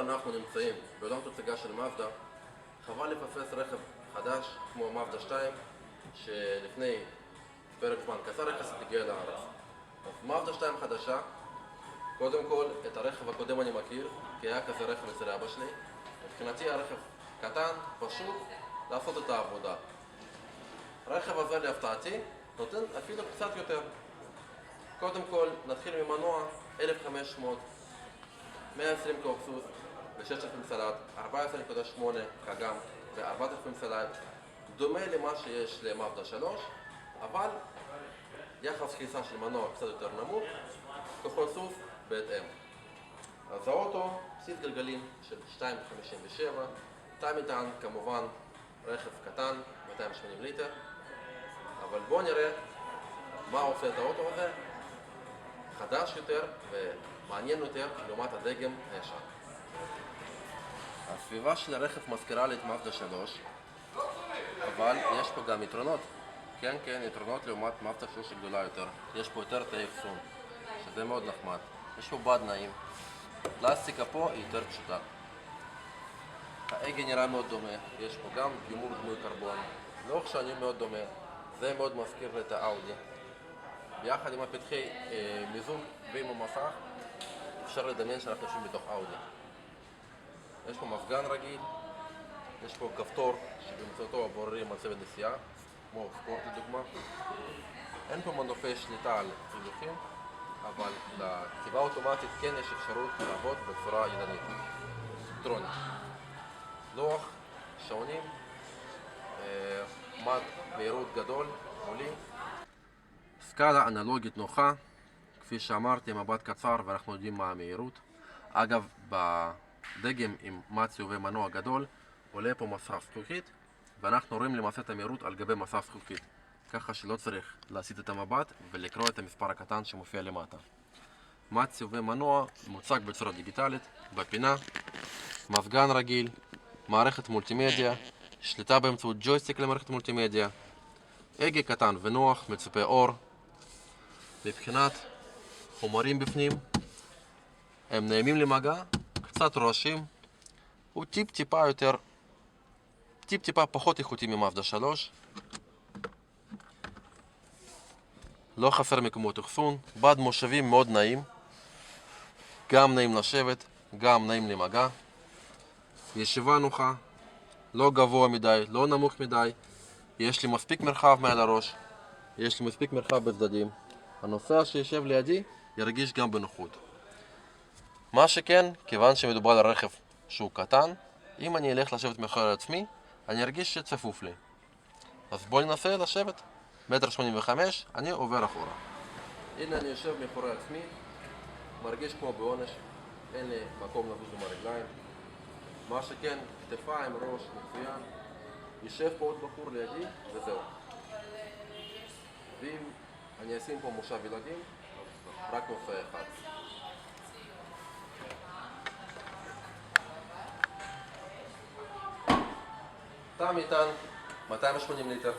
אנחנו נמצאים בעולם תוצגה של מאזדה, חבל לפספס רכב חדש כמו מאזדה 2 שלפני פרק זמן קצר יחסית הגיע לארץ. אז מאזדה 2 חדשה, קודם כל את הרכב הקודם אני מכיר כי היה כזה רכב אצל אבא שלי. מבחינתי הרכב קטן, פשוט לעשות את העבודה. הרכב הזה להפתעתי נותן אפילו קצת יותר. קודם כל נתחיל ממנוע 1500 120 קוב סוס ב-6,000 סלט, 14.8 חגם ב-4,000 סלט, דומה למה שיש למאזדה 3, אבל יחס כניסה של מנוע קצת יותר נמוך, ככל סוס בהתאם. אז האוטו סיט גלגלים של 2.57, תא מטען כמובן רכב קטן, 280 ליטר, אבל בואו נראה מה עושה את האוטו הזה, חדש יותר ומעניין יותר לעומת הדגם הישן. הסביבה של הרכב מזכירה לי את מאזדה 3, אבל יש פה גם יתרונות. כן, יתרונות לעומת מאזדה 3 הגדולה יותר. יש פה יותר תאי אחסון, שזה מאוד נחמד. יש פה בד נעים. פלסטיקה פה היא יותר פשוטה. ההגה נראה מאוד דומה. יש פה גם גימור דמוי קרבון. לאורך שנים מאוד דומה. זה מאוד מזכיר את האאודי. ביחד עם הפתחי מיזוג ועם המסך, אפשר לדמיין שאנחנו יושבים בתוך אאודי. יש פה מפגן רגיל, יש פה כפתור שבאמצעותו הבוררים על צוות נסיעה, כמו ספורט לדוגמה. אין פה מנופי שליטה על חיוכים, אבל לכתיבה אוטומטית כן יש אפשרות לעבוד בצורה ידנית, אלקטרונית. לוח, שעונים, מד מהירות גדול, מולי. סקאלה אנלוגית נוחה, כפי שאמרתי, מבט קצר ואנחנו יודעים מה המהירות. אגב, בדגם עם מצי ומנוע גדול עולה פה מסך זכוכית, ואנחנו רואים למעשה את המהירות על גבי מסך זכוכית, ככה שלא צריך להסיט את המבט ולקרוא את המספר הקטן שמופיע למטה. מצי ומנוע מוצג בצורה דיגיטלית, בפינה, מפגן רגיל, מערכת מולטימדיה, שליטה באמצעות ג'ויסטיק למערכת מולטימדיה, הגה קטן ונוח, מצופה אור. מבחינת חומרים בפנים, הם נעימים למגע, קצת רועשים, הוא טיפ-טיפה פחות איכותי ממאזדה 3. לא חסר מקומות אחסון, בד מושבים מאוד נעים, גם נעים לשבת, גם נעים למגע. ישיבה נוחה, לא גבוה מדי, לא נמוך מדי, יש לי מספיק מרחב מעל הראש, יש לי מספיק מרחב בצדדים. הנוסע שישב לידי ירגיש גם בנוחות. מה שכן, כיוון שמדובר על רכב שהוא קטן, אם אני אלך לשבת מאחורי עצמי, אני ארגיש שצפוף לי. אז בואו ננסה לשבת. 1.85 מטר, אני עובר אחורה. הנה אני יושב מאחורי עצמי, מרגיש כמו בעונש, אין לי מקום לזוז עם הרגליים. מה שכן, כתפיים, ראש, מצוין. יושב פה עוד בחור לידי, וזהו. ואם אני אשים פה מושב ילדים, רק נושא אחד. תא מטען 280 ליטר.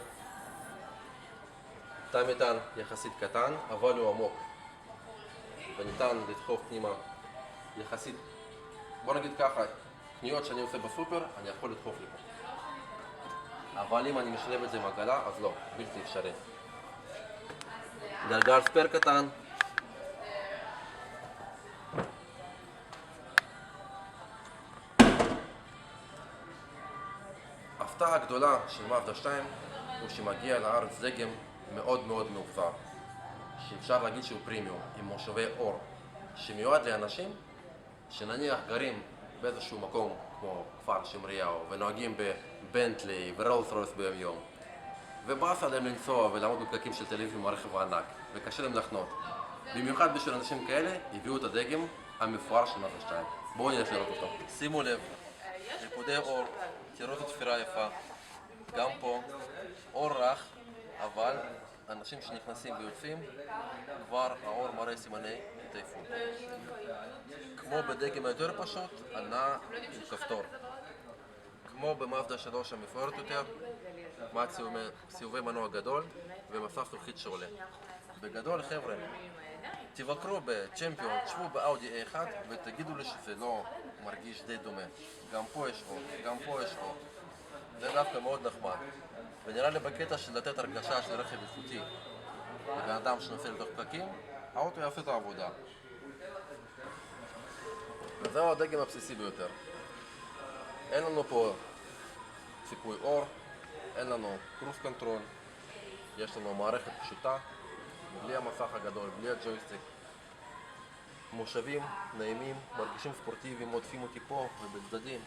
תא מטען יחסית קטן, אבל הוא עמוק. וניתן לדחוף פנימה יחסית, בוא נגיד ככה, קניות שאני עושה בסופר, אני יכול לדחוף לי פה. אבל אם אני משלב את זה עם עגלה, אז לא, בלתי אפשרי. גלגל ספייר קטן. ההפתעה הגדולה של מאזדה 2 הוא שמגיע לארץ דגם מאוד מאוד מאובזר, שאפשר להגיד שהוא פרימיום, עם מושבי אור, שמיועד לאנשים שנניח גרים באיזשהו מקום כמו כפר שמריהו ונוהגים בבנטלי ורולס רויס ביום יום, ובאס עליהם לנסוע ולעמוד בפקקים של תל אביב עם הרכב הענק וקשה להם לחנות. במיוחד בשביל אנשים כאלה הביאו את הדגם המפואר של מאזדה 2. בואו נלך לראות אותו. שימו לב, נקודי אור, תראו את התפירה יפה, גם פה אור רך, אבל אנשים שנכנסים ויוצאים כבר האור מראה סימני התעייפות. כמו בדגם היותר פשוט, הנע עם כפתור. כמו במאזדה 3 המפוארת יותר, סיבובי מנוע גדול ומסך זכוכית שעולה. בגדול חבר'ה, תבקרו בצ'מפיון, תשבו באאודי A1 ותגידו לי שזה לא מרגיש די דומה. גם פה יש אור, גם פה יש אור. זה דווקא מאוד נחמד. ונראה לי בקטע של לתת הרגשה של רכב איכותי לבן אדם שנופל לתוך פקקים, האוטו יעשה את העבודה. וזהו הדגם הבסיסי ביותר. אין לנו פה ציפוי אור, אין לנו קרוז קונטרול, יש לנו מערכת פשוטה, בלי המסך הגדול, בלי הג'ויסטיק. מושבים נעימים, מרגישים ספורטיביים, עוטפים אותי פה ובצדדים.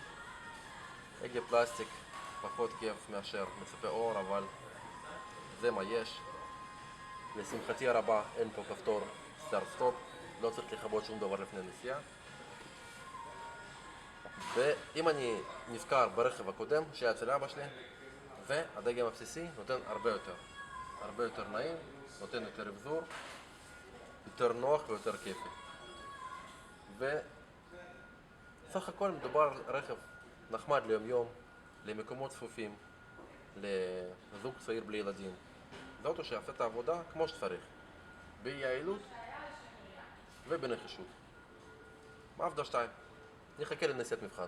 הגה פלסטיק, פחות כיף מאשר מצפה אור, אבל זה מה יש. לשמחתי הרבה אין פה כפתור סטארט סטופ, לא צריך לכבות שום דבר לפני נסיעה. ואם אני נזכר ברכב הקודם שהיה אצל אבא שלי, והדגם הבסיסי נותן הרבה יותר נעים, נותן יותר אבזור, יותר נוח ויותר כיפי. וסך הכל מדובר על רכב נחמד ליום-יום, למקומות צפופים, לזוג צעיר בלי ילדים. זה אוטו שיעשה את העבודה כמו שצריך, ביעילות ובנחישות. מאזדה 2, נחכה לנסיעת מבחן.